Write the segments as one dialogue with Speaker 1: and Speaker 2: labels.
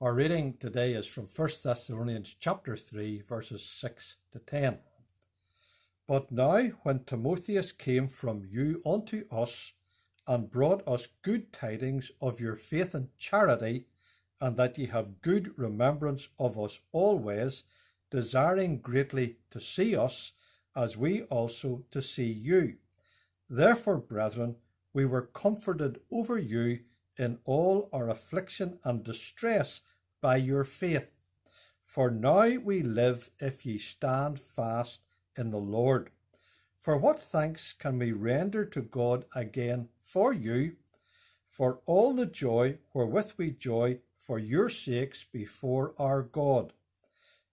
Speaker 1: Our reading today is from 1 Thessalonians chapter 3, verses 6 to 10. But now when Timotheus came from you unto us, and brought us good tidings of your faith and charity, and that ye have good remembrance of us always, desiring greatly to see us, as we also to see you. Therefore, brethren, we were comforted over you in all our affliction and distress by your faith. For now we live if ye stand fast in the Lord. For what thanks can we render to God again for you, for all the joy wherewith we joy for your sakes before our God,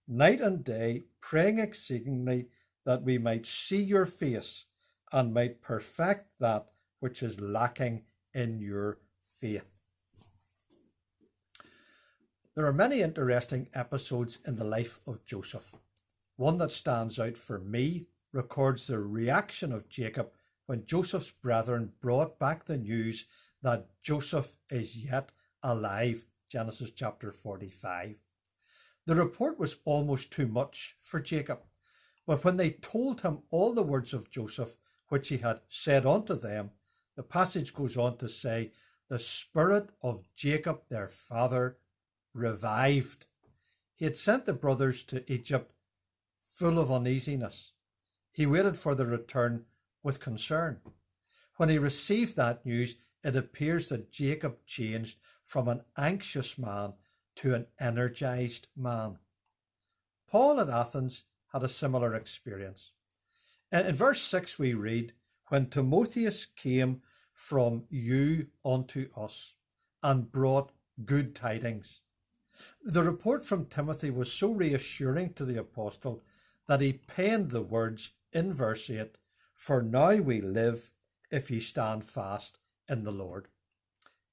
Speaker 1: night and day praying exceedingly that we might see your face, and might perfect that which is lacking in your faith. There are many interesting episodes in the life of Joseph. One that stands out for me records the reaction of Jacob when Joseph's brethren brought back the news that Joseph is yet alive, Genesis chapter 45. The report was almost too much for Jacob, but when they told him all the words of Joseph which he had said unto them, the passage goes on to say, the spirit of Jacob their father revived. He had sent the brothers to Egypt full of uneasiness. He waited for their return with concern. When he received that news, it appears that Jacob changed from an anxious man to an energized man. Paul at Athens had a similar experience. In verse 6 we read, when Timotheus came from you unto us and brought good tidings. The report from Timothy was so reassuring to the apostle that he penned the words in verse 8, for now we live if ye stand fast in the Lord.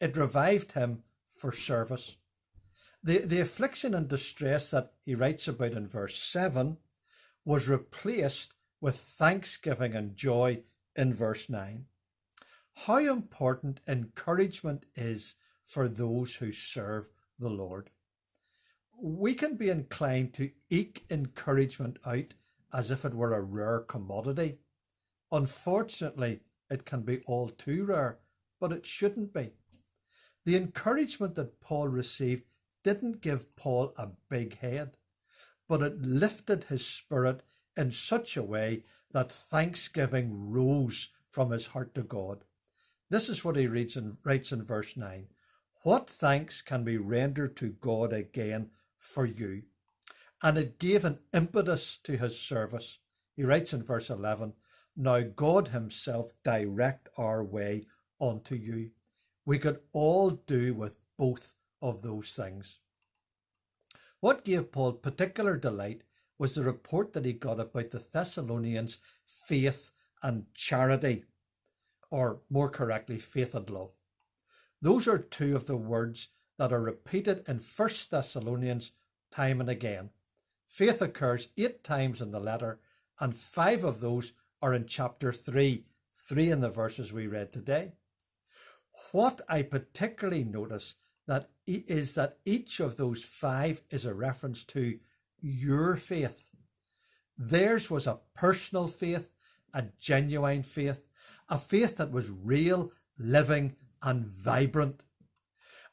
Speaker 1: It revived him for service. The affliction and distress that he writes about in verse 7 was replaced with thanksgiving and joy in verse 9. How important encouragement is for those who serve the Lord. We can be inclined to eke encouragement out as if it were a rare commodity. Unfortunately, it can be all too rare, but it shouldn't be. The encouragement that Paul received didn't give Paul a big head, but it lifted his spirit in such a way that thanksgiving rose from his heart to God. This is what he writes in verse 9. What thanks can we render to God again for you? And it gave an impetus to his service. He writes in verse 11, now God himself direct our way unto you. We could all do with both of those things. What gave Paul particular delight was the report that he got about the Thessalonians' faith and charity, or more correctly, faith and love. Those are two of the words that are repeated in 1 Thessalonians time and again. Faith occurs 8 times in the letter, and 5 of those are in chapter 3 in the verses we read today. What I particularly notice is that each of those 5 is a reference to your faith. Theirs was a personal faith, a genuine faith, a faith that was real, living, and vibrant.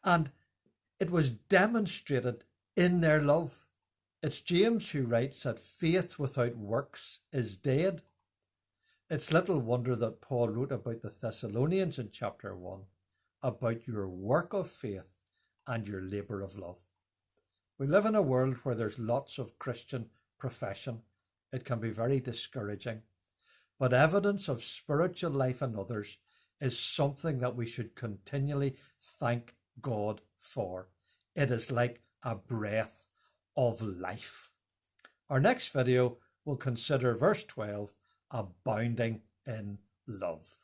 Speaker 1: And it was demonstrated in their love. It's James who writes that faith without works is dead. It's little wonder that Paul wrote about the Thessalonians in chapter 1, about your work of faith and your labour of love. We live in a world where there's lots of Christian profession. It can be very discouraging. But evidence of spiritual life in others is something that we should continually thank God for. It is like a breath of life. Our next video will consider verse 12, abounding in love.